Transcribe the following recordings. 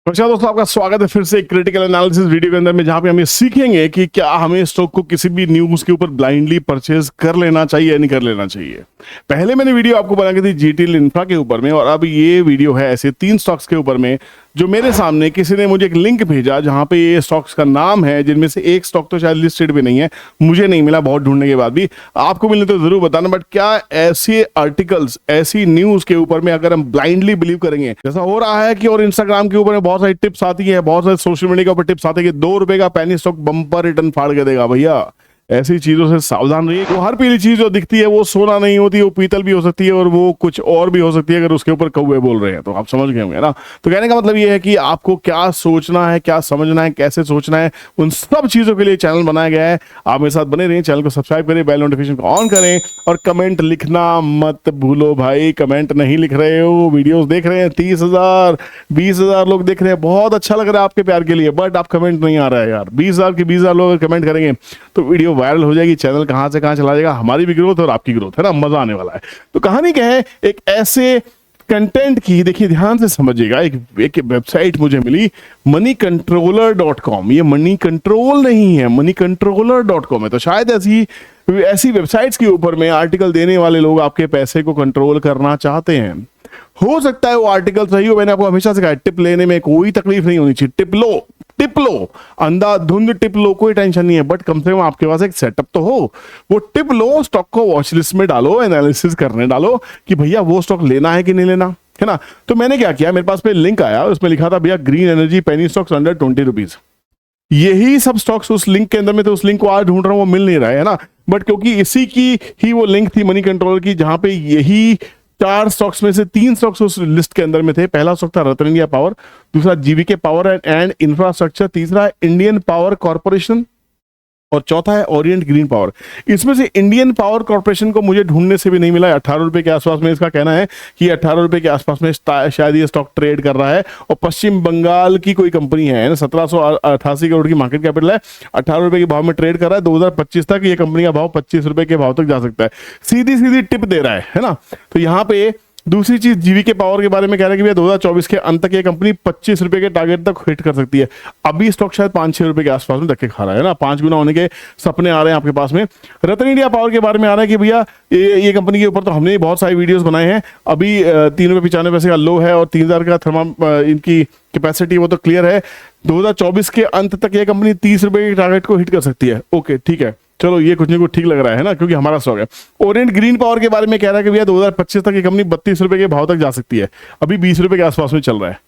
नमस्कार दोस्तों, आपका स्वागत है फिर से एक क्रिटिकल एनालिसिस वीडियो के अंदर में, जहां पे हम ये सीखेंगे कि क्या हमें स्टॉक को किसी भी न्यूज के ऊपर ब्लाइंडली परचेज कर लेना चाहिए या नहीं कर लेना चाहिए। पहले मैंने वीडियो आपको बना के थी जीटीएल इंफ्रा के ऊपर में, और अब ये वीडियो है ऐसे 3 स्टॉक्स के ऊपर में जो मेरे सामने किसी ने मुझे एक लिंक भेजा जहां पे ये स्टॉक्स का नाम है, जिनमें से एक स्टॉक तो शायद लिस्टेड भी नहीं है, मुझे नहीं मिला बहुत ढूंढने के बाद भी। आपको मिले तो जरूर बताना। बट क्या ऐसे आर्टिकल्स, ऐसी न्यूज के ऊपर में अगर हम ब्लाइंडली बिलीव करेंगे, जैसा हो रहा है कि और इंस्टाग्राम के ऊपर बहुत सारी टिप्स आती है, बहुत सारे सोशल मीडिया के ऊपर टिप्स आते हैं कि 2 रुपए का पेनी स्टॉक बम्पर रिटर्न फाड़ के देगा। भैया ऐसी चीजों से सावधान रहिए। वो हर पीली चीज जो दिखती है वो सोना नहीं होती, वो पीतल भी हो सकती है और वो कुछ और भी हो सकती है अगर उसके ऊपर कौवे बोल रहे हैं तो। आप समझ गए होंगे ना। तो कहने का मतलब ये है कि आपको क्या सोचना है, क्या समझना है, कैसे सोचना है, उन सब चीजों के लिए चैनल बनाया गया है। आप मेरे साथ बने रहिए, चैनल को सब्सक्राइब करें, बेल नोटिफिकेशन को ऑन करें और कमेंट लिखना मत भूलो भाई। कमेंट नहीं लिख रहे हो, वीडियोस देख रहे हैं, 30,000 20,000 लोग देख रहे हैं, बहुत अच्छा लग रहा है आपके प्यार के लिए, बट आप कमेंट नहीं आ रहा है यार। 20,000 के 20,000 लोग अगर कमेंट करेंगे तो वीडियो वायरल हो जाएगी, चैनल कहां से कहां चला जाएगा, हमारी भी ग्रोथ और आपकी ग्रोथ है ना, मजा आने वाला है। तो कहानी क्या है, एक ऐसे कंटेंट की, देखिए ध्यान से समझिएगा। एक वेबसाइट मुझे मिली moneycontroller.com। ये मनी कंट्रोल नहीं है, moneycontroller.com है। तो शायद ऐसी वेबसाइट्स के ऊपर में आर्टिकल देने वाले लोग आपके पैसे को कंट्रोल करना चाहते हैं। हो सकता है वो आर्टिकल सही हो। मैंने आपको हमेशा से कहा टिप लेने में कोई तकलीफ नहीं होनी चाहिए। टिप लो, अंधाधुंध टिप लो, कोई टेंशन नहीं है, बट कम से कम आपके पास एक सेटअप तो हो। वो टिप लो, स्टॉक को वॉच लिस्ट में डालो, एनालिसिस करने डालो कि भैया वो स्टॉक लेना है कि नहीं लेना है ना। तो मैंने क्या किया, मेरे पास पे लिंक आया, उसमें लिखा था भैया green energy penny stocks under 20 rupees. यही सब स्टॉक्स उस लिंक के अंदर में, तो उस लिंक को आज ढूंढ रहा हूं, वो मिल नहीं रहा है ना। बट क्योंकि इसी की ही वो लिंक थी मनी कंट्रोलर की, जहां पे यही 4 स्टॉक्स में से 3 स्टॉक्स उस लिस्ट के अंदर में थे। पहला स्टॉक था रतन इंडिया पावर, दूसरा जीवीके पावर एंड इंफ्रास्ट्रक्चर, तीसरा इंडियन पावर कॉर्पोरेशन और चौथा है ओरिएंट ग्रीन पावर। इसमें से इंडियन पावर कॉर्पोरेशन को मुझे ढूंढने से भी नहीं मिला। 18 रुपए के आसपास में इसका कहना है कि 18 रुपए के आसपास में शायद ये स्टॉक ट्रेड कर रहा है, और पश्चिम बंगाल की कोई कंपनी है ना, 1788 करोड़ की मार्केट कैपिटल है, 18 रुपए के भाव में ट्रेड कर रहा है। 2025 तक ये कंपनी का भाव 25 रुपए के भाव तक जा सकता है। सीधी सीधी टिप दे रहा है ना। तो यहाँ पे दूसरी चीज जीवीके पावर के बारे में कह रहा है कि भैया 2024 के अंत तक ये कंपनी 25 रुपए के टारगेट तक हिट कर सकती है। अभी स्टॉक शायद 5-6 रुपए के आसपास में धक्के खा रहा है ना, 5 गुना होने के सपने आ रहे हैं आपके पास में। रतन इंडिया पावर के बारे में आ रहा है कि भैया ये कंपनी के ऊपर तो हमने बहुत सारे वीडियोस बनाए हैं। अभी 3.95 का लो है और 3,000 का इनकी कैपेसिटी वो तो क्लियर है। 2024 के अंत तक ये कंपनी 30 रुपए के टारगेट को हिट कर सकती है। ओके ठीक है, चलो ये कुछ नहीं कुछ ठीक लग रहा है ना, क्योंकि हमारा स्टॉक है। ओरिएंट ग्रीन पावर के बारे में कह रहा है कि भैया 2025 तक ये कंपनी 32 रुपए के भाव तक जा सकती है, अभी 20 रुपए के आसपास में चल रहा है।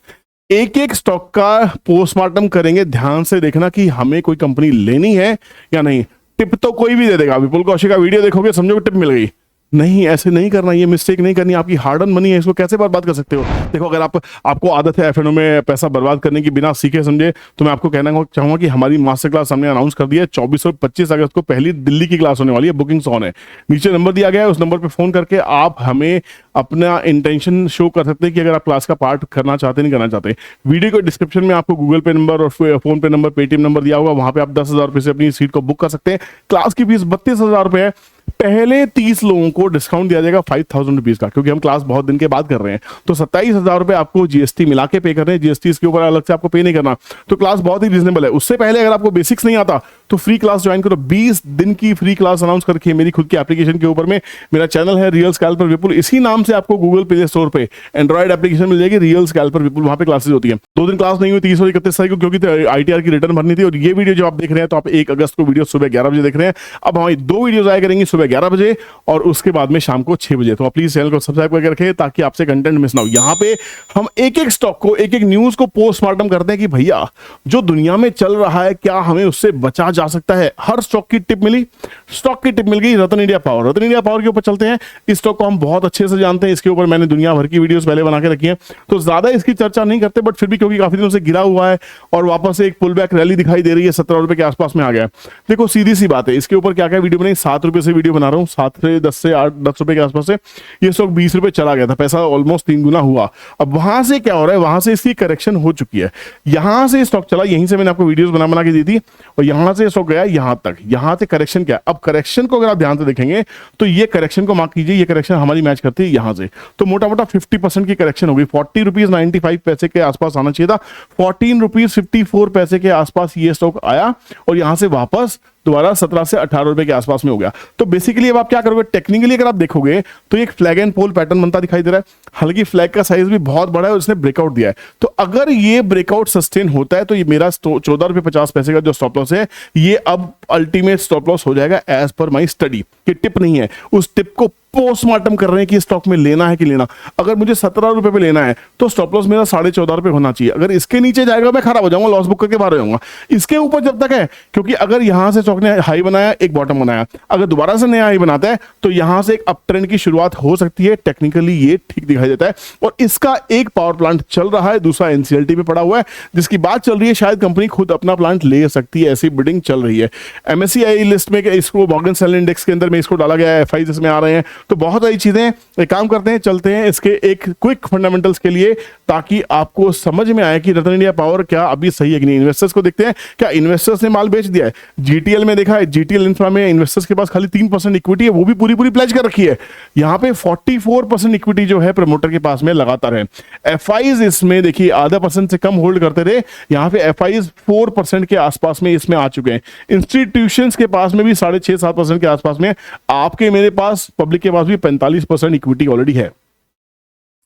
एक एक स्टॉक का पोस्टमार्टम करेंगे, ध्यान से देखना कि हमें कोई कंपनी लेनी है या नहीं। टिप तो कोई भी दे देगा, विपुल कौशिक का वीडियो देखोगे समझोगे टिप मिल गई। नहीं, ऐसे नहीं करना, ये मिस्टेक नहीं करनी। आपकी हार्ड अर्न मनी है, इसको कैसे बर्बाद कर सकते हो। देखो, अगर आपको आदत है एफएनओ में पैसा बर्बाद करने की बिना सीखे समझे, तो मैं आपको कहना चाहूंगा कि हमारी मास्टर क्लास हमने अनाउंस कर दिया है। 24 और 25 अगस्त को पहली दिल्ली की क्लास होने वाली है। बुकिंग्स ऑन है, नीचे नंबर दिया गया है, उस नंबर पर फोन करके आप हमें अपना इंटेंशन शो कर सकते हैं कि अगर आप क्लास का पार्ट करना चाहते नहीं करना चाहते। वीडियो के डिस्क्रिप्शन में आपको गूगल पे नंबर और फोन पे नंबर, पेटीएम नंबर दिया होगा, वहां पे आप 10,000 रुपए से अपनी सीट को बुक कर सकते हैं। क्लास की फीस 32,000 रुपए है। पहले 30 लोगों को डिस्काउंट दिया जाएगा 5,000 रुपीज का, क्योंकि हम क्लास बहुत दिन के बाद कर रहे हैं। तो 27,000 रुपए आपको जीएसटी मिला के पे कर रहे हैं। जीएसटी इसके ऊपर अलग से आपको पे नहीं करना। तो क्लास बहुत ही रीजनेबल है। उससे पहले अगर आपको बेसिक्स नहीं आता तो फ्री क्लास ज्वाइन करो। 20 दिन की फ्री क्लास अनाउंस करके मेरी खुद की एप्लीकेशन के ऊपर में, मेरा चैनल है रियल स्कैल्पर विपुल, इसी नाम से आपको गूगल प्ले स्टोर पे एंड्रॉइड एप्लीकेशन मिल जाएगी, रियल स्कैल्पर विपुल, वहां पे क्लासेस होती है। 2 दिन क्लास नहीं हुई, 30 और 31 तारीख को, क्योंकि आईटीआर की रिटर्न भरनी थी। और ये वीडियो जो आप देख रहे हैं, तो आप 1 अगस्त को वीडियो सुबह 11 बजे देख रहे हैं। अब हमारी 2 वीडियोज आया करेंगी, सुबह 11 बजे और उसके बाद में शाम को 6 बजे। तो आप प्लीज चैनल को सब्सक्राइब करके रखें ताकि आपसे कंटेंट मिस ना हो। यहाँ पे हम एक एक स्टॉक को, एक एक न्यूज को पोस्टमार्टम करते हैं कि भैया जो दुनिया में चल रहा है, क्या हमें उससे बचा जा सकता है। हर स्टॉक की टिप मिली, स्टॉक की टिप मिल गई रतन इंडिया पावर। रतन इंडिया पावर के ऊपर चलते हैं। इस स्टॉक को हम बहुत अच्छे से जानते हैं, इसके ऊपर मैंने दुनिया भर की वीडियोस पहले बना के रखी है, तो ज्यादा इसकी चर्चा नहीं करते। बट फिर भी क्योंकि काफी दिनों से गिरा हुआ है और वापस एक पुल बैक रैली दिखाई दे रही है, 17 रुपए के आसपास में आ गया। देखो सीधी सी बात है, इसके ऊपर क्या क्या वीडियो बनाई, 7 रुपए से वीडियो बना रहा हूँ, 7 से 10 से 8 10 रुपए के आसपास से। ये स्टॉक 20 रुपए चला गया था, पैसा ऑलमोस्ट 3 गुना हुआ। अब वहां से क्या हो रहा है, वहां से इसकी करेक्शन हो चुकी है। यहां से स्टॉक चला, यहीं से मैंने आपको वीडियोस बना के दी थी, और यहां से स्टॉक गया यहां तक, यहां से करेक्शन क्या है। अब करेक्शन को अगर आप ध्यान से देखेंगे तो ये करेक्शन को मार्क कीजिए, ये करेक्शन हमारी मैच करती है यहां से, तो मोटा मोटा 50% की करेक्शन होगी। 40 रुपीज 95 पैसे के आसपास आना चाहिए था, 14 रुपीज 54 पैसे के आसपास ये स्टॉक आया और यहां से वापस दोबारा 17 से 18 रुपए के आसपास में हो गया। तो बेसिकली अब आप क्या करोगे, टेक्निकली अगर आप देखोगे तो एक फ्लैग एंड पोल पैटर्न बनता दिखाई दे रहा है, हालांकि फ्लैग का साइज भी बहुत बड़ा है और इसने ब्रेकआउट दिया है। तो अगर ये ब्रेकआउट सस्टेन होता है तो ये मेरा 14 रुपए 50 पैसे का जो स्टॉप लॉस है ये अब अल्टीमेट स्टॉप लॉस हो जाएगा एज पर माई स्टडी। ये टिप नहीं है, उस टिप को पोस्टमार्टम कर रहे हैं कि स्टॉक में लेना है कि लेना। अगर मुझे 17 रुपए पे लेना है तो स्टॉप लॉस मेरा 14.5 रुपए होना चाहिए। अगर इसके नीचे जाएगा मैं खराब हो जाऊंगा, लॉस बुक करके बाहर हो जाऊंगा। इसके ऊपर जब तक है, क्योंकि अगर यहां से स्टॉक ने हाई बनाया, एक बॉटम बनाया, अगर दोबारा से नया हाई बनाता है तो यहां से एक अप ट्रेंड की शुरुआत हो सकती है। टेक्निकली ये ठीक दिखाई देता है और इसका एक पावर प्लांट चल रहा है, दूसरा एनसीएलटी पे पड़ा हुआ है जिसकी बात चल रही है, शायद कंपनी खुद अपना प्लांट ले सकती है, ऐसी बिडिंग चल रही है। एमएससीआई लिस्ट में इसको मॉर्गन स्टैनली इंडेक्स के अंदर में इसको डाला गया है, एफआईज इसमें आ रहे हैं, तो बहुत सारी चीजें। एक काम करते हैं, चलते हैं इसके एक क्विक फंडामेंटल्स के लिए ताकि आपको समझ में आए कि रतन इंडिया पावर क्या अभी सही है कि नहीं। इन्वेस्टर्स को देखते हैं, क्या इन्वेस्टर्स ने माल बेच दिया है। जीटीएल में देखा है, जीटीएल इंफ्रा में इन्वेस्टर्स के पास खाली 3% इक्विटी है, वो भी पूरी पूरी प्लेज कर रखी है। यहां पे 44% इक्विटी जो है प्रमोटर के पास में लगातार है। एफआईज इसमें देखिए आधा % से कम होल्ड करते रहे, यहां पे एफआईज 4% के आसपास में इसमें आ चुके हैं। इंस्टीट्यूशंस के पास में भी 6.5-7% के आसपास में, आपके मेरे पास पब्लिक के पास भी 45% इक्विटी ऑलरेडी है।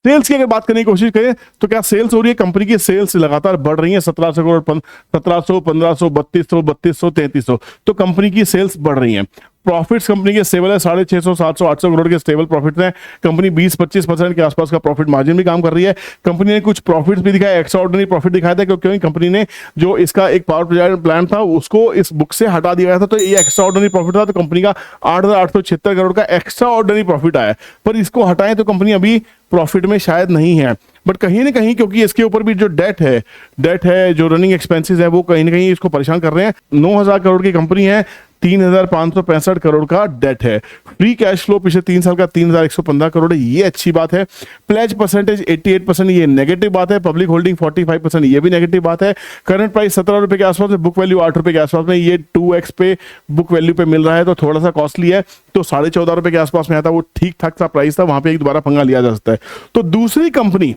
सेल्स की अगर बात करने की कोशिश करें तो क्या सेल्स हो रही है, कंपनी की सेल्स लगातार बढ़ रही है, 1700 करोड़ 1700 1500 3200 3200 3300, तो कंपनी की सेल्स बढ़ रही है। प्रॉफिट्स कंपनी के स्टेबल है, 650 700 800 करोड़ के स्टेबल प्रॉफिट्स हैं। कंपनी 20-25% के आसपास का प्रॉफिट मार्जिन भी काम कर रही है। कंपनी ने कुछ प्रॉफिट्स भी दिखाया, एक्स्ट्रा ऑर्डिनरी प्रॉफिट दिखाया था, क्योंकि कंपनी ने जो इसका एक पावर प्लांट था उसको इस बुक से हटा दिया गया था, तो ये एक्स्ट्रा ऑर्डिनरी प्रॉफिट था, तो कंपनी का 8,876 करोड़ का एक्स्ट्रा ऑर्डिनरी प्रॉफिट आया। पर इसको हटाएं तो कंपनी अभी प्रॉफिट में शायद नहीं है, बट कहीं ना कहीं क्योंकि इसके ऊपर भी जो डेट है जो रनिंग एक्सपेंसेस है वो कहीं ना कहीं इसको परेशान कर रहे हैं। 9,000 करोड़ की कंपनी है, 3,565 करोड़ का डेट है। फ्री कैश फ्लो पिछले 3 साल का 3,115 करोड़ है, ये अच्छी बात है। प्लेज परसेंटेज 88%, ये नेगेटिव बात है। पब्लिक होल्डिंग 45%, ये भी नेगेटिव बात है। करंट प्राइस 17 रुपए के आसपास है, बुक वैल्यू 8 रुपए के आसपास में, ये 2x पे बुक वैल्यू पे मिल रहा है, तो थोड़ा सा कॉस्टली है। तो 14.5 रुपए के आसपास में आता, वो ठीक ठाक सा प्राइस था, वहां पे एक दोबारा पंगा लिया जा सकता है। तो दूसरी कंपनी,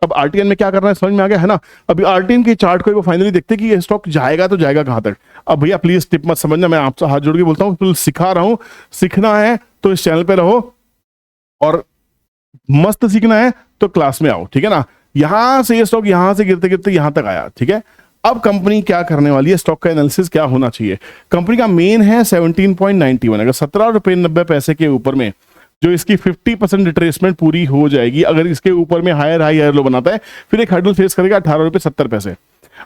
अब आरटीएन में क्या करना है समझ में आ गया है ना। अभी आरटीएन की चार्ट को फाइनली देखते कि ये स्टॉक जाएगा तो जाएगा कहां तक। अब भैया प्लीज टिप मत समझना, मैं आपसे हाथ जोड़ के बोलता हूं, सिखा रहा हूं, सीखना है तो इस चैनल पे रहो और मस्त सीखना है तो क्लास में आओ, ठीक है ना। यहां से ये स्टॉक यहां से गिरते गिरते यहां तक आया, ठीक है। अब कंपनी क्या करने वाली है, स्टॉक का एनालिसिस क्या होना चाहिए। कंपनी का मेन है 17.91, अगर 17 रुपए 90 पैसे के ऊपर में जो इसकी 50% रिट्रेसमेंट पूरी हो जाएगी, अगर इसके ऊपर में हायर लो बनाता है, फिर एक हर्डल फेस करेगा 18 रुपए 70 पैसे।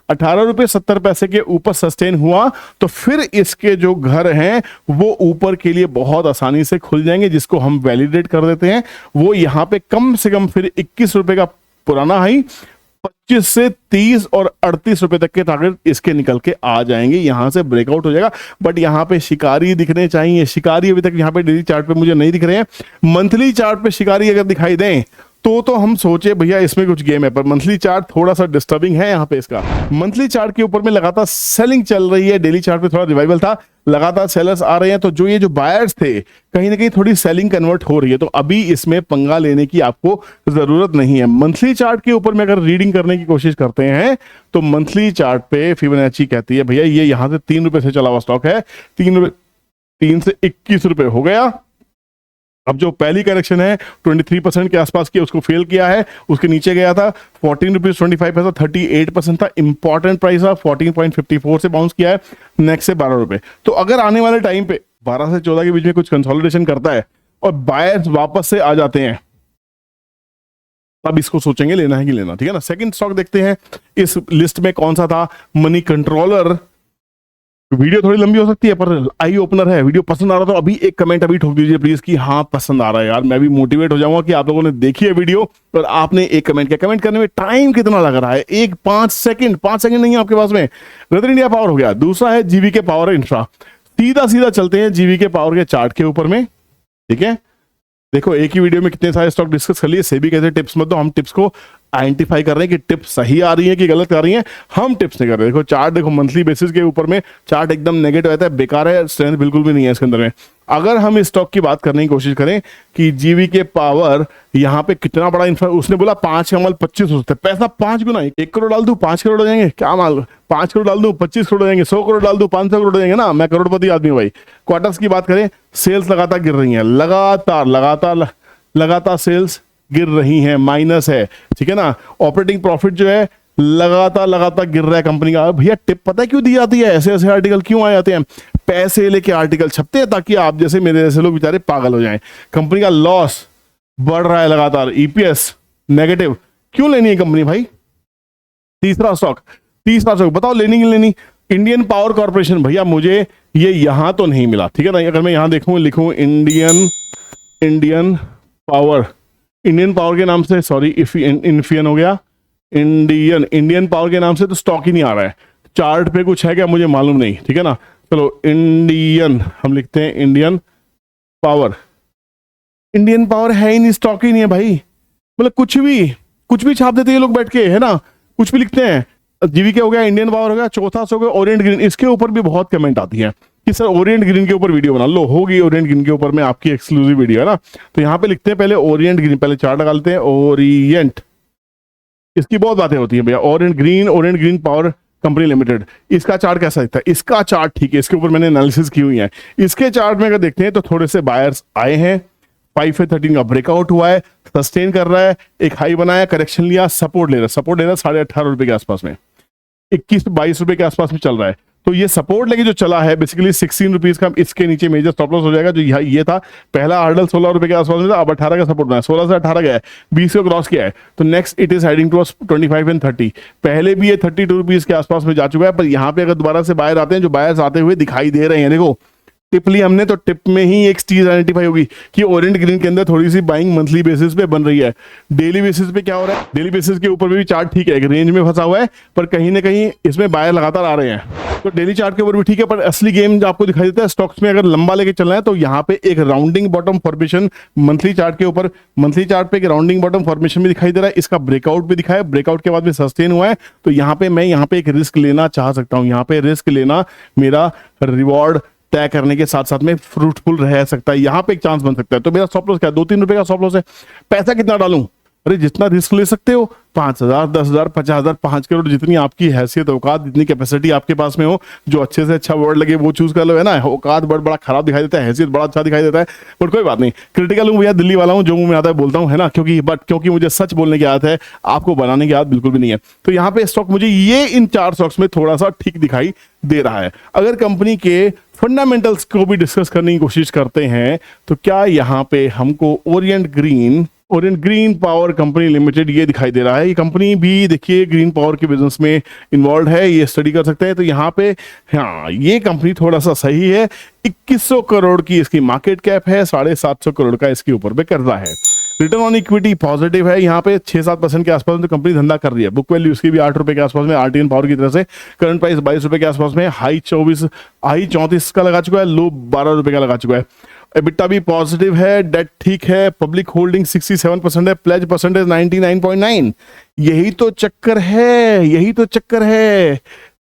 18 रुपए 70 पैसे के ऊपर सस्टेन हुआ तो फिर इसके जो घर हैं वो ऊपर के लिए बहुत आसानी से खुल जाएंगे, जिसको हम वैलिडेट कर देते हैं। वो यहां पे कम से कम फिर 21 रुपए का पुराना हाई, 25 से 30 और 38 रुपए तक के टारगेट इसके निकल के आ जाएंगे, यहां से ब्रेकआउट हो जाएगा। बट यहां पे शिकारी दिखने चाहिए, शिकारी अभी तक यहां पे डेली चार्ट पे मुझे नहीं दिख रहे हैं। मंथली चार्ट पे शिकारी अगर दिखाई दें तो हम सोचे भैया इसमें कुछ गेम है, पर मंथली चार्ट थोड़ा सा डिस्टर्बिंग है। यहाँ पे इसका मंथली चार्ट के ऊपर में लगातार सेलिंग चल रही है, डेली चार्ट पे थोड़ा रिवाइवल था, लगातार सेलर्स आ रहे हैं, तो जो बायर्स थे कहीं ना कहीं थोड़ी सेलिंग कन्वर्ट हो रही है, तो अभी इसमें पंगा लेने की आपको जरूरत नहीं है। मंथली चार्ट के ऊपर में अगर रीडिंग करने की कोशिश करते हैं तो मंथली चार्ट पे फिबोनाची कहती है भैया ये यहां से 3 रुपए से चला हुआ स्टॉक है, 3 से 21 रुपए हो गया। अब जो पहली करेक्शन है 23% के आसपास की, उसको फेल किया है, उसके नीचे गया था 14 रुपीज 25 पैसा, 38% था, इंपॉर्टेंट प्राइस था, 14.54 से बाउंस किया है, नेक्स्ट से 12 रुपए। तो अगर आने वाले टाइम पे 12 से 14 के बीच में कुछ कंसोलिडेशन करता है और बायर्स वापस से आ जाते हैं, तब इसको सोचेंगे लेना है कि लेना, ठीक है ना। सेकंड स्टॉक देखते हैं इस लिस्ट में कौन सा था, मनी कंट्रोलर। वीडियो थोड़ी लंबी हो सकती है पर आई ओपनर है। वीडियो पसंद आ रहा तो अभी एक कमेंट अभी ठोक दीजिए प्लीज कि हाँ पसंद आ रहा है यार, मैं भी मोटिवेट हो जाऊंगा कि आप लोगों ने देखी है वीडियो और आपने एक कमेंट किया। कमेंट करने में टाइम कितना लग रहा है, 5 सेकंड नहीं है आपके पास में। रतन इंडिया पावर हो गया, दूसरा है जीवीके पावर इंफ्रा। सीधा चलते हैं जीवीके पावर के चार्ट के ऊपर में, ठीक है। देखो एक ही वीडियो में कितने सारे स्टॉक डिस्कस कर लिए, सेबी कहते टिप्स मत दो, हम टिप्स को आइडेंटिफाई कर रहे हैं कि टिप सही आ रही है कि गलत आ रही है। हम टिप्स नहीं कर रहे। देखो चार्ट, देखो मंथली बेसिस के ऊपर में चार्ट एकदम नेगेटिव रहता है, बेकार है, स्ट्रेंथ बिल्कुल भी नहीं है इसके अंदर में। अगर हम इस स्टॉक की बात करने की कोशिश करें कि जीवीके पावर यहाँ पे कितना बड़ा उसने बोला 5 का माल 25 हो सकता है, पैसा 5 गुना, 1 करोड़ डाल दूं 5 करोड़ हो जाएंगे, क्या माल 5 करोड़ डाल दूं 25 करोड़ हो जाएंगे, 100 करोड़ डाल दूं 500 करोड़ हो जाएंगे ना, मैं करोड़पति आदमी हूं भाई। क्वार्टर्स की बात करें, सेल्स लगातार गिर रही है, लगातार सेल्स गिर रही हैं, माइनस है, ठीक है ना। ऑपरेटिंग प्रॉफिट जो है लगातार गिर रहा है कंपनी का। भैया टिप पता है क्यों दी जाती है? ऐसे ऐसे आर्टिकल क्यों आ जाते हैं? पैसे लेके आर्टिकल छपते हैं ताकि आप जैसे मेरे जैसे लोग बेचारे पागल हो जाएं। कंपनी का लॉस बढ़ रहा है लगातार, ईपीएस नेगेटिव, क्यों लेनी है कंपनी भाई? तीसरा स्टॉक बताओ, लेनी की लेनी? Indian power corporation. भैया मुझे ये यहां तो नहीं मिला, ठीक है ना। अगर मैं यहां देखूं, लिखूं इंडियन पावर के नाम से, सॉरी इन्फियन हो गया, इंडियन पावर के नाम से तो स्टॉक ही नहीं आ रहा है। चार्ट पे कुछ है क्या मुझे मालूम नहीं, ठीक है ना। चलो इंडियन हम लिखते हैं, इंडियन पावर है ही नहीं, स्टॉक ही नहीं है भाई। मतलब कुछ भी छाप देते हैं ये लोग बैठ के, है ना, कुछ भी लिखते हैं। जीवीके हो गया, इंडियन पावर हो गया, चौथा हो गया ओरिएंट ग्रीन। इसके ऊपर भी बहुत कमेंट आती है कि सर ओरिएंट ग्रीन के ऊपर वीडियो बना लो, होगी ओरिएंट ग्रीन के ऊपर में आपकी एक्सक्लूसिव वीडियो, है ना। तो यहाँ पे लिखते हैं पहले ओरिएंट ग्रीन, पहले चार्ट लगा लेते हैं ओरिएंट, इसकी बहुत बातें होती है भैया। Orient green power company limited, इसका चार्ट कैसा दिखता है? इसका चार्ट ठीक है, इसके ऊपर मैंने एनालिसिस की हुई है। इसके चार्ट में अगर देखते हैं तो थोड़े से बायर्स आए हैं, 513 का ब्रेकआउट हुआ है, सस्टेन कर रहा है, एक हाई बनाया, करेक्शन लिया, सपोर्ट ले रहा है 18.5 रुपए के आसपास में, 21-22 रुपए के आसपास में चल रहा है। तो ये सपोर्ट लेके जो चला है बेसिकली 16 रुपीज का, इसके नीचे मेजर स्टॉप लॉस हो जाएगा। जो ये था पहला हार्डल 16 रुपए के आसपास में था, अब 18 का सपोर्ट बना, 16 से 18 गया है, 20 को क्रॉस किया है। तो next it is heading towards 25 and 30। पहले भी ये 32 रुपीज के आसपास में जा चुका है, पर यहाँ पे अगर दोबारा से बायर आते हैं, जो बायर्स आते हुए दिखाई दे रहे हैं, देखो टिप ली हमने, तो टिप में ही एक चीज आइडेंटिफाई होगी कि ओरिएंट ग्रीन के अंदर थोड़ी सी बाइंग मंथली बेसिस पे बन रही है। डेली बेसिस पे क्या हो रहा है? डेली बेसिस के ऊपर भी चार्ट ठीक है, एक रेंज में फंसा हुआ है, पर कहीं ना कहीं इसमें बायर लगातार आ रहे हैं। तो डेली चार्ट के ऊपर भी ठीक है, पर असली गेम जो आपको दिखाई देता है स्टॉक्स में, अगर लंबा लेके चलना है तो यहाँ पे एक rounding bottom formation monthly chart के ऊपर, मंथली चार्ट पे एक राउंडिंग बॉटम फॉर्मेशन भी दिखाई दे रहा है। इसका ब्रेकआउट भी दिखाया, ब्रेकआउट के बाद भी सस्टेन हुआ है। तो यहाँ पे मैं एक रिस्क लेना चाह सकता हूँ, यहाँ पे रिस्क लेना मेरा रिवॉर्ड तय करने के साथ साथ में फ्रूटफुल रह सकता है, यहाँ पे एक चांस बन सकता है। तो मेरा स्टॉप लॉस क्या है? 2-3 रुपए का स्टॉप लॉस है। पैसा कितना डालूं? अरे जितना रिस्क ले सकते हो, 5,000, 10,000, 50,000, 5 करोड़, जितनी आपकी हैसियत औकात, जितनी कैपेसिटी आपके पास में हो, जो अच्छे से अच्छा वर्ड लगे वो चूज कर लो, है ना। औकात बड़ा खराब दिखाई देता है, हैसियत बड़ा अच्छा दिखाई देता है, बट कोई बात नहीं। क्रिटिकल हूँ भैया, दिल्ली वाला हूँ, जो मुंह में आता है बोलता हूँ, है ना, क्योंकि मुझे सच बोलने की आदत है, आपको बनाने की आदत बिल्कुल भी नहीं है। तो यहाँ पे स्टॉक मुझे ये इन 4 स्टॉक्स में थोड़ा सा ठीक दिखाई दे रहा है। अगर कंपनी के फंडामेंटल्स को भी डिस्कस करने की कोशिश करते हैं तो क्या यहाँ पे हमको Orient green power company limited ये दिखाई दे रहा है। ये कंपनी भी देखिए ग्रीन पावर के बिजनेस में इन्वॉल्व है, ये स्टडी कर सकते हैं। तो यहाँ पे हाँ, ये कंपनी थोड़ा सा सही है। 2100 करोड़ की इसकी मार्केट कैप है, 750 करोड़ का इसके ऊपर पे कर्जा है। रिटर्न ऑन इक्विटी पॉजिटिव है, यहाँ पे 6-7% के आसपास में तो कंपनी धंधा कर रही है। बुक वैल्यू उसकी भी 8 रुपए के आसपास में, आरटीएन पावर की तरफ से। करंट प्राइस 22 रुपए के आसपास में, हाई 34 का लगा चुका है, लो 12 रुपए का लगा चुका है। एबिटा भी पॉजिटिव है, डेट ठीक है, पब्लिक होल्डिंग 67% है, प्लेज परसेंटेज 99.9। यही तो चक्कर है।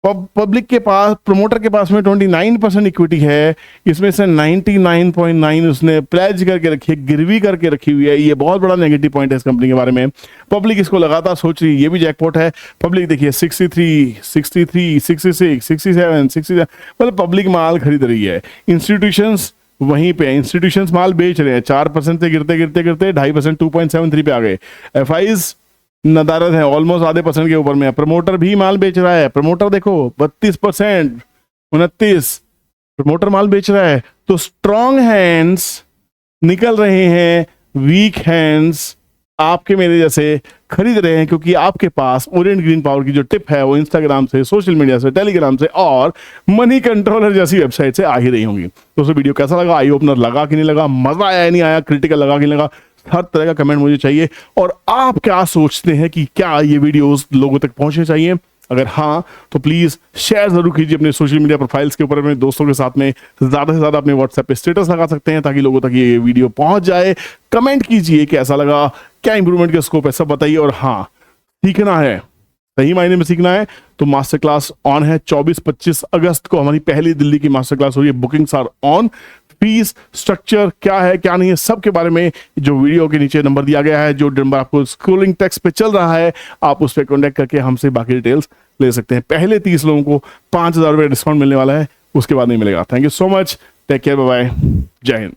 पब्लिक के पास, प्रमोटर के पास में 29% इक्विटी है, इसमें से 99.9 उसने प्लेज करके रखी है, गिरवी करके रखी हुई है। ये बहुत बड़ा नेगेटिव पॉइंट है इस कंपनी के बारे में। पब्लिक इसको लगातार सोच रही है, ये भी जैकपॉट है। पब्लिक देखिए 63, 66, 67, मतलब पब्लिक माल खरीद रही है। इंस्टीट्यूशंस वहीं पे, इंस्टीट्यूशंस माल बेच रहे हैं, 4% से गिरते 2.5% 2.73 पे आ गए। एफआईज नदारत है, ऑलमोस्ट आधे % के ऊपर में। प्रमोटर भी माल बेच रहा है, प्रमोटर देखो 32%, 29 प्रमोटर माल बेच रहा है। तो स्ट्रॉन्ग हैंड्स निकल रहे हैं, वीक हैंड्स आपके मेरे जैसे खरीद रहे हैं, क्योंकि आपके पास ओरिएंट ग्रीन पावर की जो टिप है वो इंस्टाग्राम से, सोशल मीडिया से, टेलीग्राम से और मनी कंट्रोलर जैसी वेबसाइट से आ ही रही होंगी। तो वीडियो कैसा लगा? आई ओपनर लगा कि नहीं लगा? मजा आया नहीं आया? क्रिटिकल लगा कि नहीं लगा? हर तरह का कमेंट मुझे चाहिए। और आप क्या सोचते हैं कि क्या ये वीडियोस लोगों तक पहुंचने चाहिए? अगर हाँ तो प्लीज शेयर जरूर कीजिए अपने सोशल मीडिया प्रोफाइल्स के ऊपर, अपने दोस्तों के साथ में। ज्यादा से ज्यादा अपने व्हाट्सएप पे स्टेटस लगा सकते हैं ताकि लोगों तक ये वीडियो पहुंच जाए। कमेंट कीजिए कैसा लगा, क्या इंप्रूवमेंट का स्कोप है, सब बताइए। और हाँ, सीखना है, सही मायने में सीखना है, तो मास्टर क्लास ऑन है। 24-25 अगस्त को हमारी पहली दिल्ली की मास्टर क्लास हो रही है। Bookings are on. Fees structure क्या है क्या नहीं है सब के बारे में जो वीडियो के नीचे नंबर दिया गया है, जो नंबर आपको स्क्रोलिंग टेक्स्ट पे चल रहा है, आप उस पर कॉन्टेक्ट करके हमसे बाकी डिटेल्स ले सकते हैं। पहले 30 लोगों को 5,000 रुपये डिस्काउंट मिलने वाला है, उसके बाद नहीं मिलेगा। Thank you so much, take care, bye bye, Jai Hind.